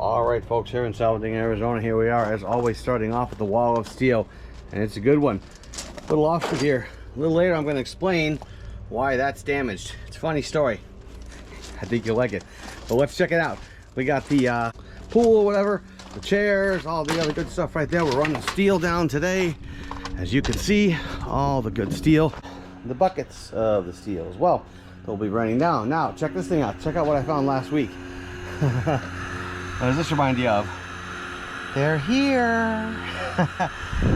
All right, folks, here in Salvador, Arizona, here we are, as always, starting off with the wall of steel, and it's a good one. Little offshoot here. A little later, I'm going to explain why that's damaged. It's a funny story. I think you'll like it. But let's check it out. We got the pool or whatever, the chairs, all the other good stuff right there. We're running steel down today. As you can see, all the good steel. The buckets of the steel as well. They'll be running down. Now, check this thing out. Check out what I found last week. What does this remind you of? They're here.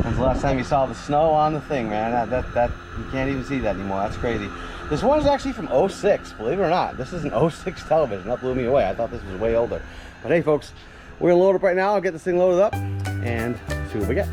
When's the last time you saw the snow on the thing, man? That you can't even see that anymore. That's crazy. This one is actually from 06, believe it or not. This is an 06 television. That blew me away. I thought this was way older. But hey, folks, we're gonna load up right now. I'll get this thing loaded up and see what we get.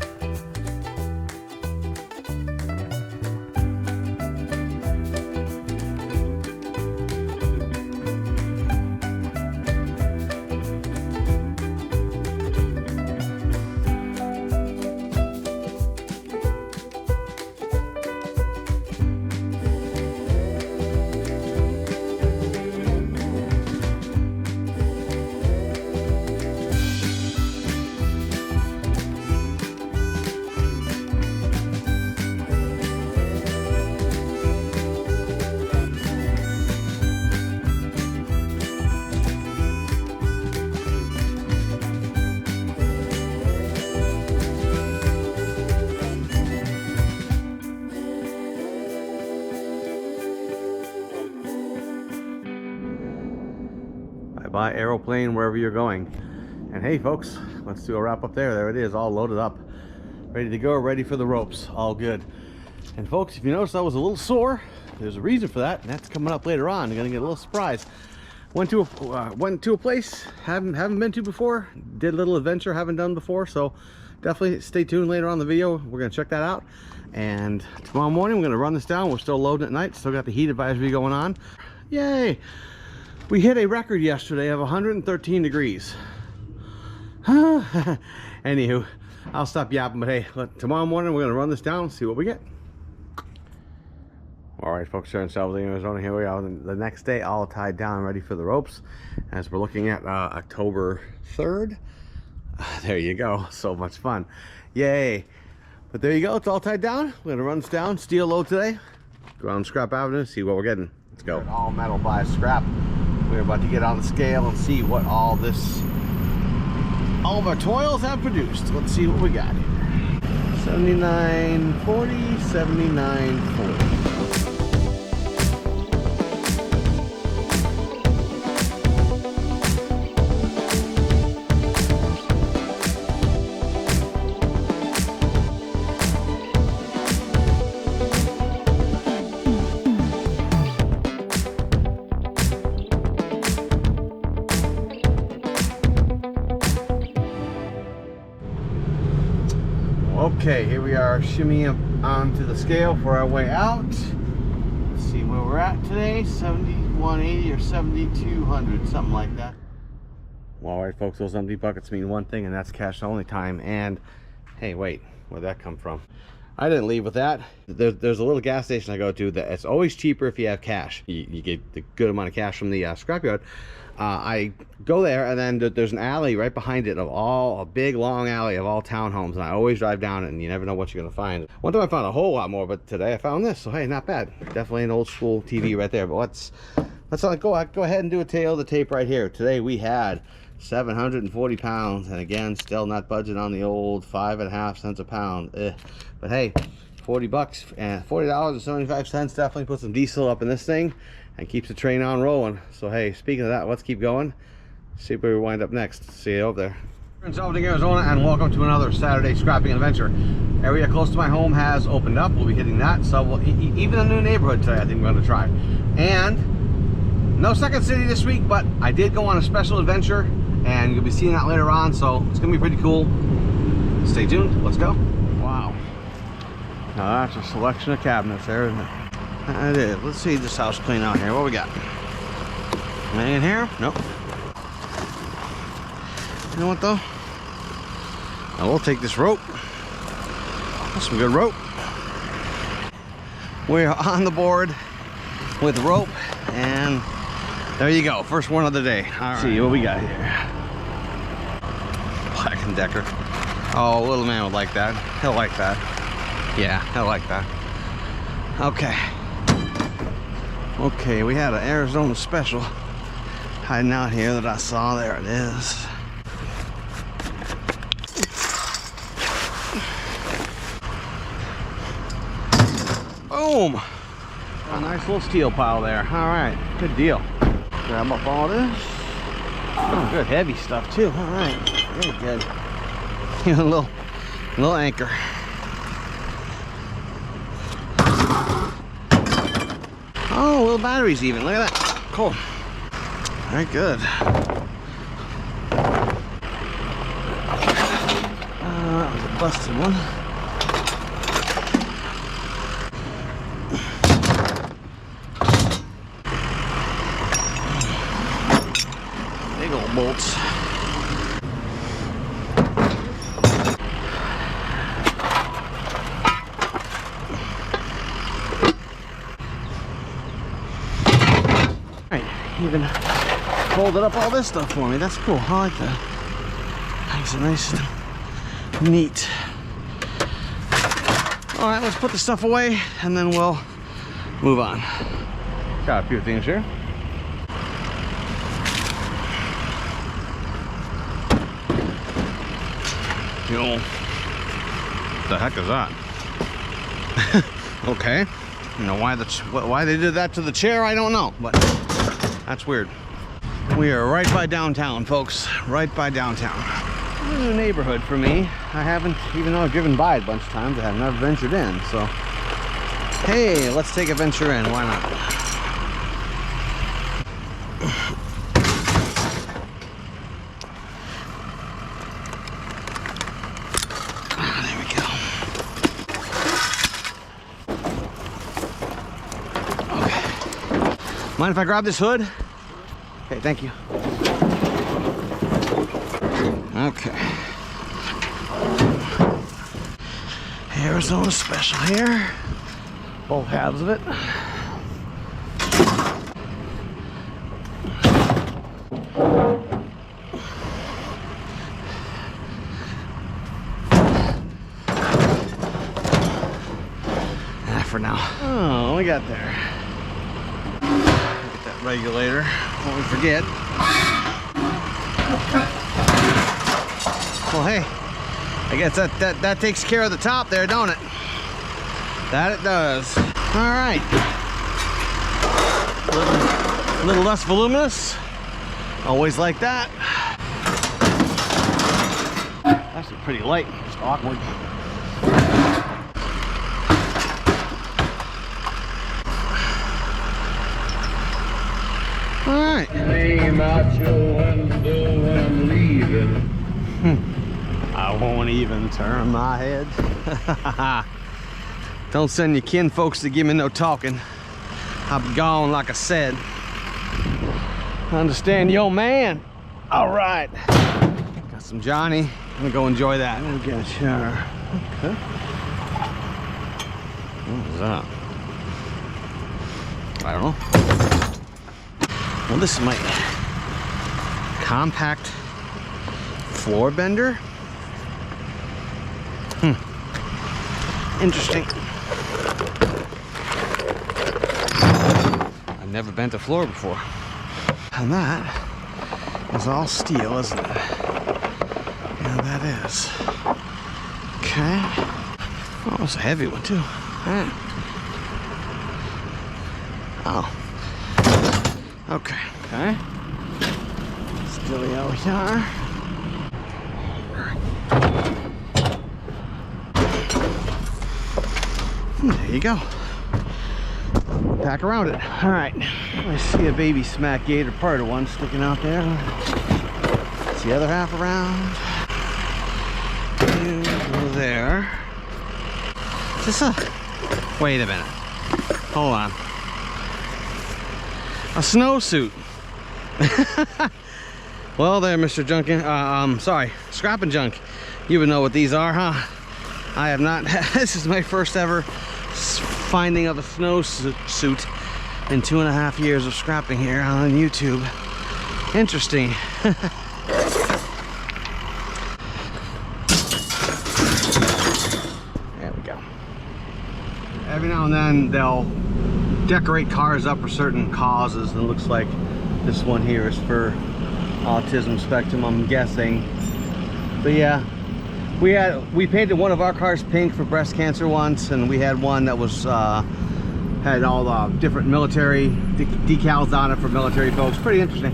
By aeroplane wherever you're going. And hey, folks, let's do a wrap up there. There it is, all loaded up, ready to go, ready for the ropes, all good. And folks, if you notice I was a little sore, there's a reason for that, and that's coming up later on. You're gonna get a little surprise. Went to a place haven't been to before, did a little adventure haven't done before, so definitely stay tuned later on in the video. We're gonna check that out. And tomorrow morning we're gonna run this down. We're still loading at night, still got the heat advisory going on. Yay! We hit a record yesterday of 113 degrees. Anywho, I'll stop yapping, but hey, tomorrow morning we're gonna run this down and see what we get. All right, folks, here in Salvador, Arizona, here we are the next day, all tied down, ready for the ropes, as we're looking at October 3rd. There you go, so much fun. Yay. But there you go, it's all tied down. We're gonna run this down, steel load today. Go on Scrap Avenue, see what we're getting. Let's go. All metal by scrap. We're about to get on the scale and see what all of our toils have produced. Let's see what we got here. 79.40, 79.40. Okay, here we are shimmying onto the scale for our way out. Let's see where we're at today. 7180 or 7200, something like that. Well, all right, folks, those empty buckets mean one thing, and that's cash only time. And hey, wait, where'd that come from? I didn't leave with that. There's a little gas station I go to that it's always cheaper if you have cash. You get the good amount of cash from the scrapyard. I go there, and then there's an alley right behind it a big long alley of all townhomes, and I always drive down it, and you never know what you're gonna find. One time I found a whole lot more, but today I found this, so hey, not bad. Definitely an old school TV right there. But let's go ahead and do a tail of the tape right here. Today we had 740 pounds, and again, still not budging on the old 5.5 cents a pound. But hey, 40 bucks and $40.75 definitely put some diesel up in this thing and keeps the train on rolling. So hey, speaking of that, let's keep going, see where we wind up next. See you over there. We're in Salvador, Arizona, and welcome to another Saturday scrapping adventure. Area close to my home has opened up. We'll be hitting that, so even a new neighborhood today I think we're going to try. And no Second City this week, but I did go on a special adventure, and you'll be seeing that later on, so it's gonna be pretty cool. Stay tuned, let's go. Wow, now that's a selection of cabinets there, isn't it? It is. Let's see this house clean out here. What we got? Anything in here? Nope. You know what though? Now we'll take this rope. That's some good rope. We're on the board with the rope, and there you go. First one of the day. All right. See what we got here. Decker. Oh, little man would like that. He'll like that. Yeah, he'll like that. Okay. Okay, we had an Arizona Special hiding out here that I saw. There it is. Boom! A nice little steel pile there. All right, good deal. Grab up all this. Oh, good heavy stuff too. All right, very good. A little anchor. Oh, little batteries even. Look at that. Cool. Very good. That was a busted one. Big old bolts. Even folded up all this stuff for me. That's cool. I like that. Makes it nice and neat. All right, let's put the stuff away and then we'll move on. Got a few things here. You know, what the heck is that? Okay. You know why they did that to the chair, I don't know, but that's weird. We are right by downtown, folks. Right by downtown. This is a neighborhood for me. I haven't, even though I've driven by it a bunch of times, I have never ventured in. So, hey, let's take a venture in. Why not? There we go. Okay. Mind if I grab this hood? Okay, thank you. Okay. Arizona Special here. Both halves of it. For now. Oh, what we got there? Get that regulator. Before we forget. Well, hey, I guess that takes care of the top there, don't it? That it does. All right. A little less voluminous. Always like that. Actually pretty light, just awkward. All right. Name out your window when I'm leaving. I won't even turn my head. Don't send your kin folks to give me no talking. I'll be gone like I said. Understand, yo man. All right. Got some Johnny. I'm gonna go enjoy that. I'm gonna get a shower. Okay. What is that? I don't know. Well, this is my compact floor bender. Interesting. I've never bent a floor before. And that is all steel, isn't it? Yeah, that is. Okay. Oh, it's a heavy one too. Oh. Okay. Okay. Stillio here. There you go. Pack around it. All right. I see a baby smack gator part of one sticking out there. It's the other half around. Go there. Is this a... Wait a minute. Hold on. A snowsuit. Well there, Mr. Junkin. Sorry, Scrap and Junk. You would know what these are, huh? I have not. This is my first ever finding of a snowsuit in 2.5 years of scrapping here on YouTube. Interesting. every now and then they'll decorate cars up for certain causes, and it looks like this one here is for autism spectrum, I'm guessing. But yeah, we painted one of our cars pink for breast cancer once, and we had one that was had all the different military decals on it for military folks. Pretty interesting.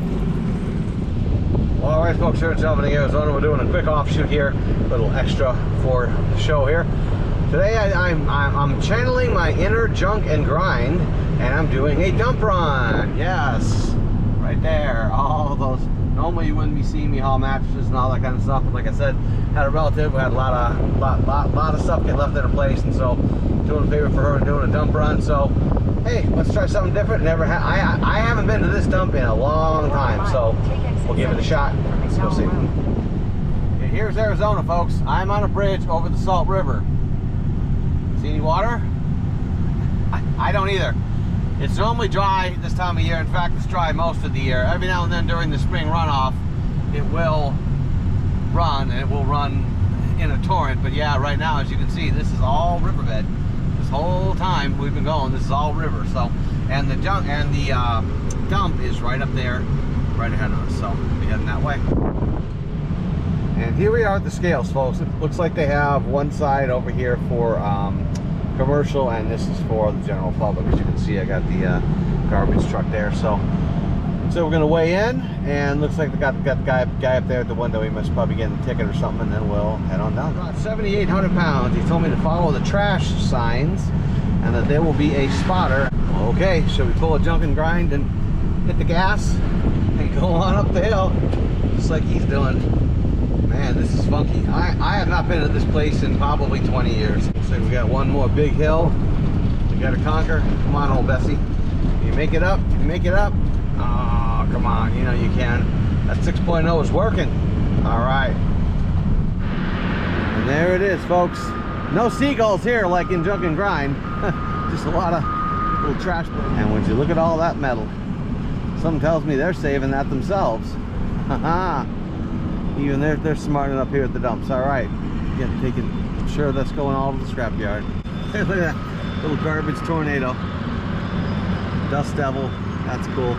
Well, all right, folks, here in Salvador, Arizona, we're doing a quick offshoot here, a little extra for the show here. Today I'm channeling my inner junk and grind, and I'm doing a dump run. Yes, right there. All those. Normally you wouldn't be seeing me haul mattresses and all that kind of stuff, but like I said, had a relative who had a lot of stuff get left in a place, and so doing a favor for her and doing a dump run. So hey, let's try something different. I haven't been to this dump in a long time, so we'll give it a shot. Let's go see. Okay, here's Arizona, folks. I'm on a bridge over the Salt River. See any water? I don't either. It's normally dry this time of year. In fact, it's dry most of the year. Every now and then during the spring runoff, it will run, and it will run in a torrent. But yeah, right now, as you can see, this is all riverbed. This whole time we've been going, this is all river. So, and the dump is right up there, right ahead of us. So we'll be heading that way. And here we are at the scales, folks. It looks like they have one side over here for commercial, and this is for the general public. As you can see, I got the garbage truck there. So we're gonna weigh in, and looks like they got the guy up there at the window. He must probably get a ticket or something, and then we'll head on down. About 7,800 pounds. He told me to follow the trash signs, and that there will be a spotter. Okay, so we pull a junk and grind and hit the gas and go on up the hill, just like he's doing. Man, this is funky. I have not been to this place in probably 20 years. So we got one more big hill we gotta conquer. Come on, old Bessie. You make it up, you make it up. Oh, come on, you know you can. That 6.0 is working. All right. And there it is, folks. No seagulls here like in Junk and Grind. Just a lot of little trash. And when you look at all that metal, something tells me they're saving that themselves. Haha. Even they're smart enough here at the dumps. All right, I'm sure that's going all to the scrapyard. Look at that little garbage tornado, dust devil. That's cool.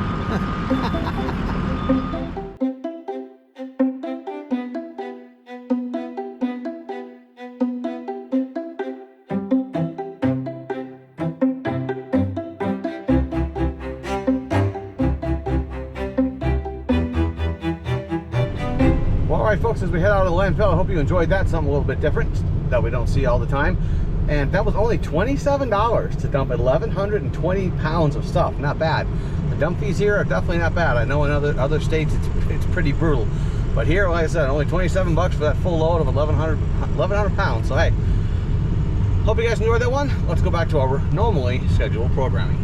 Alright folks, as we head out of the landfill, I hope you enjoyed that. Something a little bit different that we don't see all the time. And that was only $27 to dump 1,120 pounds of stuff. Not bad. The dump fees here are definitely not bad. I know in other states it's pretty brutal. But here, like I said, only 27 bucks for that full load of 1,100 pounds. So hey, hope you guys enjoyed that one. Let's go back to our normally scheduled programming.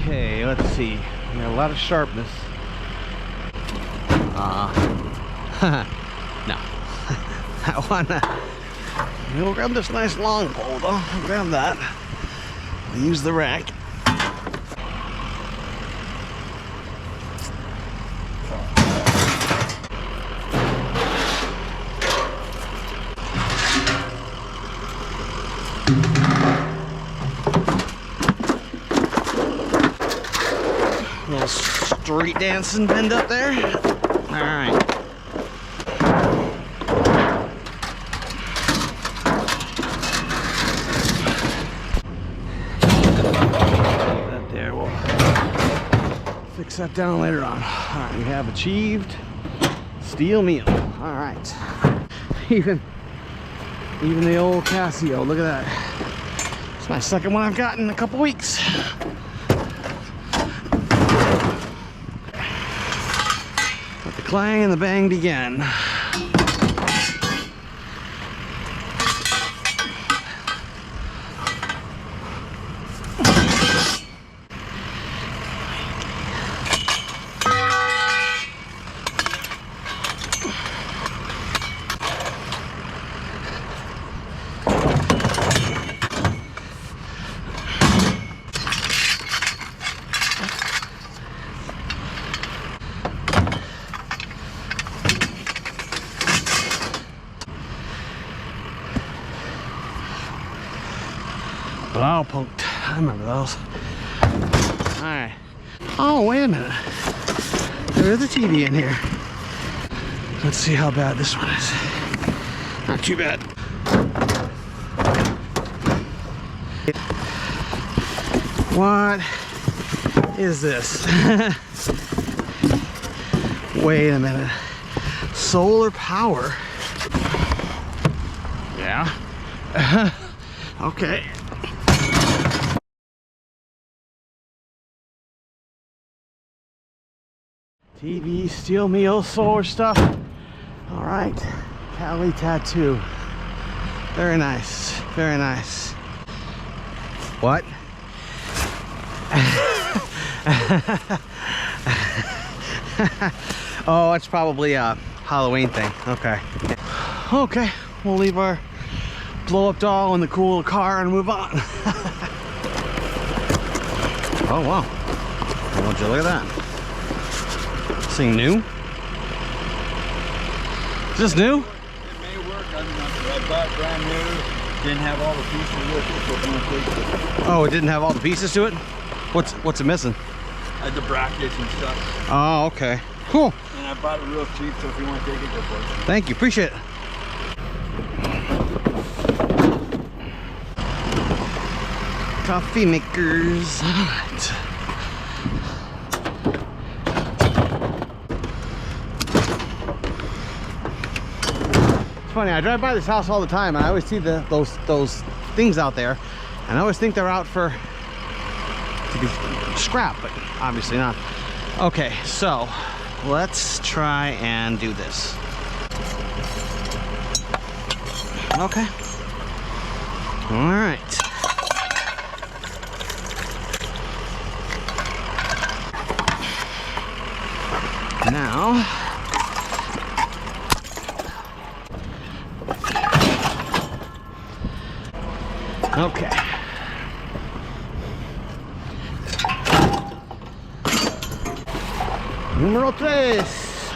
Okay, let's see. We got a lot of sharpness. No. I wanna we'll grab this nice long pole though. I'll grab that. I'll use the rack. A little street dancing bend up there. All right. Fix that down later on. All right, we have achieved steel meal. All right, even the old Casio. Look at that. It's my second one I've gotten in a couple weeks. Let the clang and the bang begin. Blaupunkt. I remember those. Alright. Oh, wait a minute. There is a TV in here. Let's see how bad this one is. Not too bad. What is this? Wait a minute. Solar power. Yeah. Okay. TV, steel meal, solar stuff. All right. Cali tattoo. Very nice. Very nice. What? Oh, it's probably a Halloween thing. Okay. Okay, we'll leave our blow-up doll in the cool car and move on. Oh wow! Would you look at that? This thing new? Is this new? It may work. I bought it brand new. Didn't have all the pieces with it, so I'm gonna take it. Oh, it didn't have all the pieces to it? What's it missing? The brackets and stuff. Oh, okay. Cool. And I bought it real cheap, so if you want to take it, go for it. Thank you. Appreciate it. Coffee makers. All right. It's funny, I drive by this house all the time and I always see those things out there, and I always think they're out to be scrap, but obviously not. Okay, so let's try and do this. Okay. All right. Now, okay. Número 3.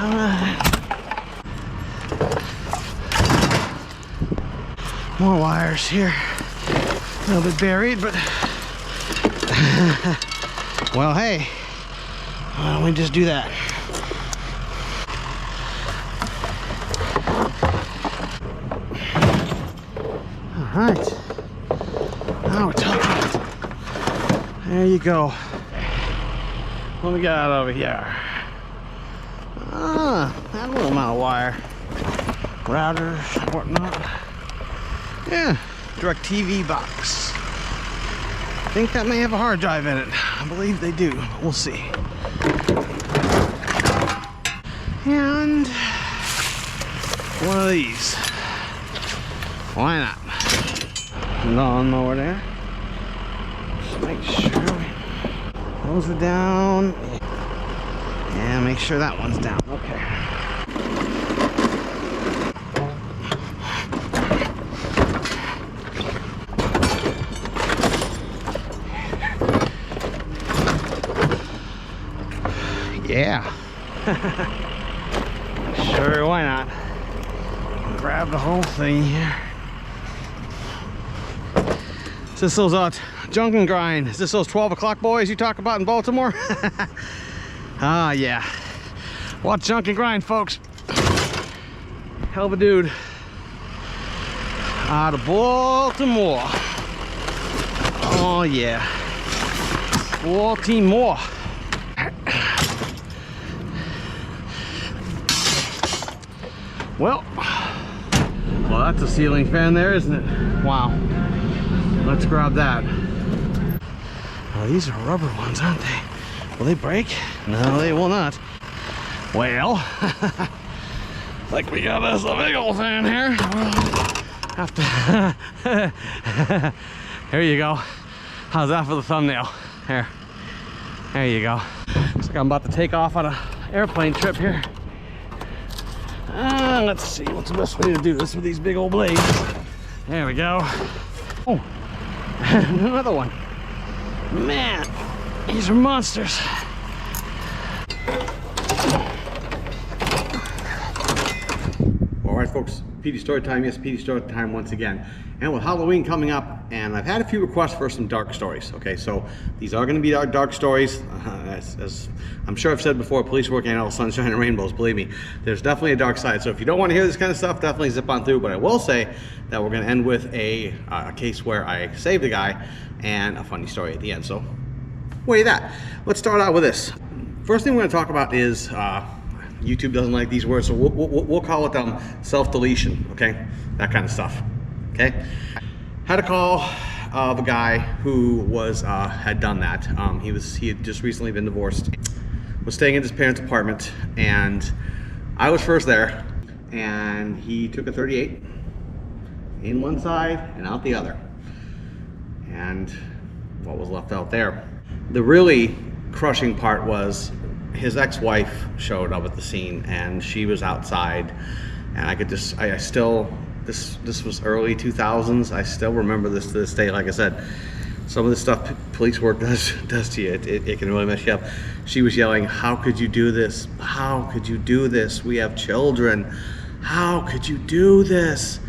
All right. More wires here. A little bit buried, but well, hey, why don't we just do that? All right. Now we're talking. There you go. What we got over here? Ah, that little amount of wire. Routers, whatnot. Yeah, DirecTV box. I think that may have a hard drive in it. I believe they do, but we'll see. And one of these. Why not? Lawnmower there. Just make sure those are down. And make sure that one's down. Okay. Yeah. Sure, why not? Grab the whole thing here. Is this those junk and grind? Is this those 12 o'clock boys you talk about in Baltimore? Ah, yeah. Watch Junk and Grind, folks. Hell of a dude. Out of Baltimore. Oh, yeah. Baltimore. Well, that's a ceiling fan there, isn't it? Wow. Let's grab that. Oh, these are rubber ones, aren't they? Will they break? No, they will not. Well, like we got us a big old fan here. We'll have to. Here you go. How's that for the thumbnail? Here. There you go. Looks like I'm about to take off on an airplane trip here. Let's see, what's the best way to do this with these big old blades? There we go. Oh, another one. Man, these are monsters. All right, folks, PD Story Time. Yes, PD Story Time once again. And with Halloween coming up, and I've had a few requests for some dark stories. Okay, so these are going to be dark stories. As I'm sure I've said before, police work ain't all sunshine and rainbows. Believe me, there's definitely a dark side. So if you don't want to hear this kind of stuff, definitely zip on through. But I will say that we're going to end with a case where I saved a guy and a funny story at the end. So wait that. Let's start out with this. First thing we're going to talk about is YouTube doesn't like these words, so we'll call it self-deletion, okay? That kind of stuff, okay? Had a call of a guy who was had done that. He had just recently been divorced, was staying in his parents' apartment, and I was first there, and he took a 38 in one side and out the other, and what was left out there. The really crushing part was his ex-wife showed up at the scene, and she was outside, and I still, this was early 2000s. I still remember this to this day. Like I said, some of the stuff police work does to you, it can really mess you up. She was yelling, "How could you do this? How could you do this? We have children. How could you do this?"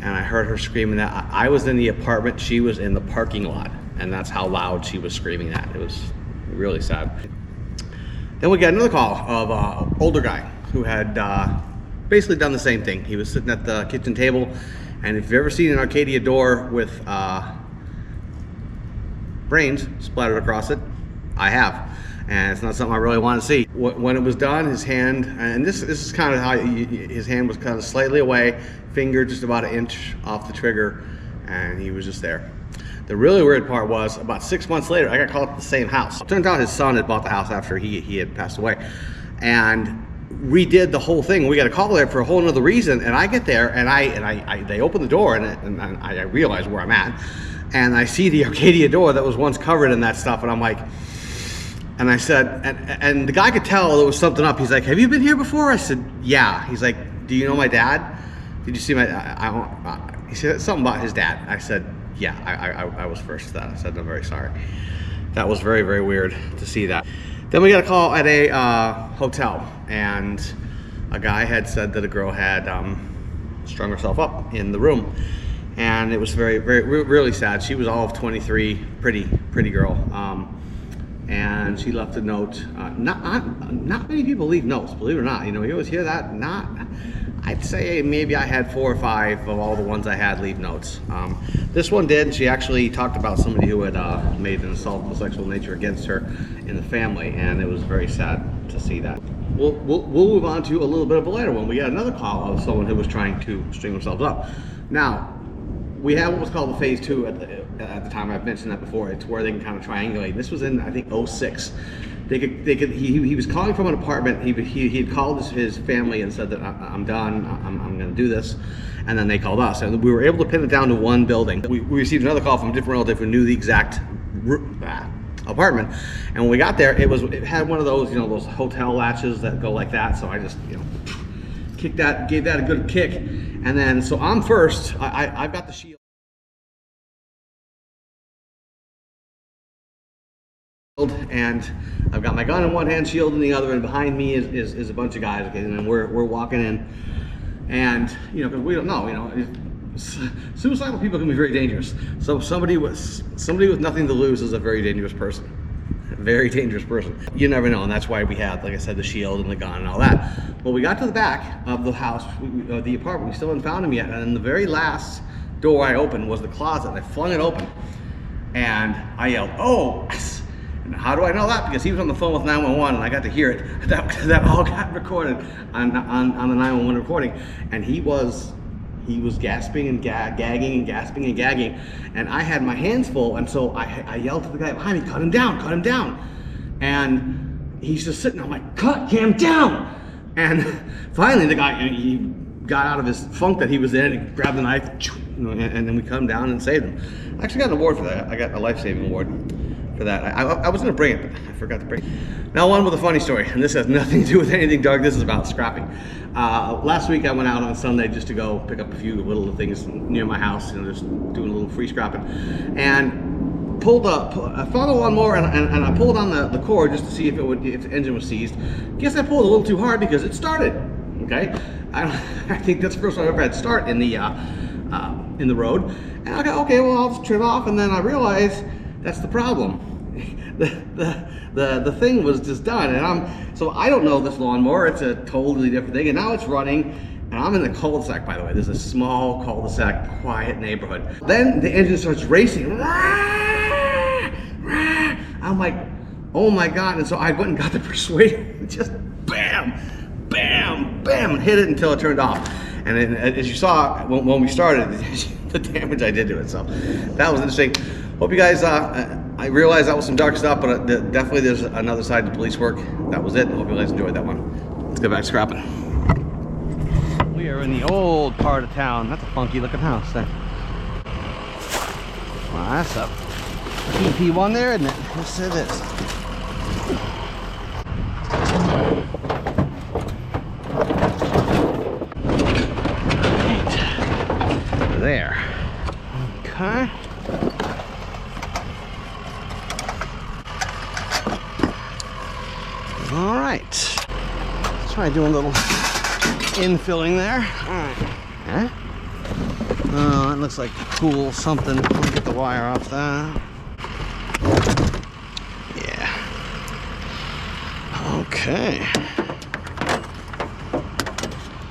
And I heard her screaming that. I was in the apartment, she was in the parking lot, and that's how loud she was screaming that. It was really sad. Then we got another call of an older guy who had basically done the same thing. He was sitting at the kitchen table, and if you've ever seen an Arcadia door with brains splattered across it, I have. And it's not something I really want to see. When it was done, his hand, and this is kind of how his hand was kind of slightly away, finger just about an inch off the trigger, and he was just there. The really weird part was, about 6 months later, I got called at the same house. It turns out his son had bought the house after he had passed away, and redid the whole thing. We got a call there for a whole other reason, and I get there, and they open the door, and I realize where I'm at, and I see the Arcadia door that was once covered in that stuff, and I'm like, and I said, and the guy could tell there was something up. He's like, "Have you been here before?" I said, "Yeah." He's like, "Do you know my dad? Did you see my?" He said something about his dad. I said, "Yeah, I was first to that." I said, "I'm very sorry." That was very, very weird to see that. Then we got a call at a hotel, and a guy had said that a girl had strung herself up in the room, and it was really sad. She was all of 23, pretty girl, and she left a note. Not many people leave notes, believe it or not. You know, you always hear that. I'd say maybe I had 4 or 5 of all the ones I had leave notes. This one did. She actually talked about somebody who had made an assault of a sexual nature against her in the family, and it was very sad to see that. We'll move on to a little bit of a later one. We got another call of someone who was trying to string themselves up. Now, we have what was called the phase 2 at the time. I've mentioned that before. It's where they can kind of triangulate. This was in, I think, 06. He was calling from an apartment. He had called his family and said that I'm done. I'm going to do this, and then they called us, and we were able to pin it down to one building. We received another call from a different relative who knew the exact apartment, and when we got there, it had one of those, you know, those hotel latches that go like that. So I just, you know, gave that a good kick, and then so I'm first. I've got the shield. And I've got my gun in one hand, shield in the other, and behind me is a bunch of guys. Okay, and then we're walking in, and you know, because we don't know, you know, suicidal people can be very dangerous. So somebody with nothing to lose is a very dangerous person. A very dangerous person. You never know, and that's why we had, like I said, the shield and the gun and all that. Well, we got to the back of the house, the apartment. We still hadn't found him yet, and the very last door I opened was the closet. And I flung it open, and I yelled, "Oh!" And how do I know that? Because he was on the phone with 911, and I got to hear it. That all got recorded on the 911 recording, and he was gasping and gagging and gasping and gagging, and I had my hands full, and so I yelled to the guy behind me, cut him down, and he's just sitting there. I'm like, cut him down, and finally the guy, he got out of his funk that he was in, and he grabbed the knife, and then we cut him down and saved him. I actually got an award for that. I got a life-saving award for that. I was going to bring it, but I forgot to bring it. Now, one with a funny story, and this has nothing to do with anything dark. This is about scrapping. Last week I went out on Sunday just to go pick up a few little things near my house, you know, just doing a little free scrapping, and I found a lawnmower, and I pulled on the cord just to see if the engine was seized. Guess I pulled a little too hard because it started. Okay, I think that's the first time I've ever had start in the road. And I go, okay, well, I'll just turn it off, and then I realize that's the problem. The thing was just done, and so I don't know this lawnmower. It's a totally different thing, and now it's running, and I'm in the cul-de-sac, by the way. There's a small cul-de-sac, quiet neighborhood. Then the engine starts racing. I'm like, oh my God. And so I went and got the Persuader, just bam, bam, bam, and hit it until it turned off. And then, as you saw when we started, the damage I did to it. So that was interesting. Hope you guys, I realized that was some dark stuff, but definitely there's another side to police work. That was it. Hope you guys enjoyed that one. Let's go back scrapping. We are in the old part of town. That's a funky looking house there. Wow, that's a PP1 there, isn't it? Yes, it is. Right. There. Okay. All right. Let's try doing a little infilling there. All right. Huh? Oh, that looks like cool something. Let me get the wire off that. Yeah. Okay.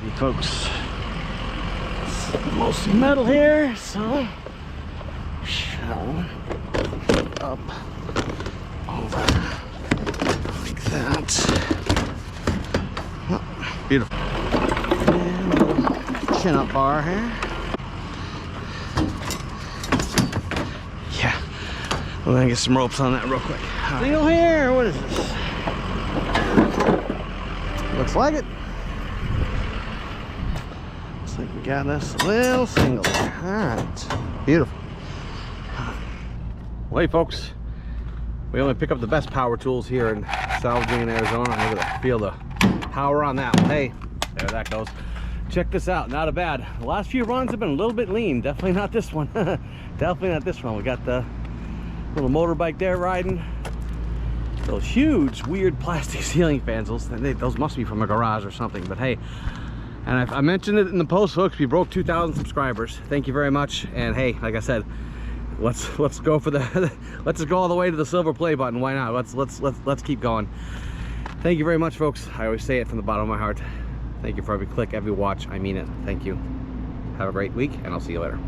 Hey folks, it's mostly metal here, so shall up over like that. Oh, beautiful. And a little chin-up bar here. Yeah. We're gonna get some ropes on that real quick. Single here, what is this? Looks like it. Looks like we got us a little single there. Alright. Beautiful. Well, hey folks, we only pick up the best power tools here in salvaging in Arizona. Look at the feel the power on that one. Hey, there that goes. Check this out, not a bad. The last few runs have been a little bit lean. Definitely not this one. Definitely not this one. We got the little motorbike there riding. Those huge, weird plastic ceiling fans. Those must be from a garage or something. But hey, and I mentioned it in the post, folks. We broke 2,000 subscribers. Thank you very much. And hey, like I said, let's go for the let's just go all the way to the silver play button. Why not? Let's keep going. Thank you very much, folks. I always say it from the bottom of my heart. Thank you for every click, every watch. I mean it. Thank you. Have a great week, and I'll see you later.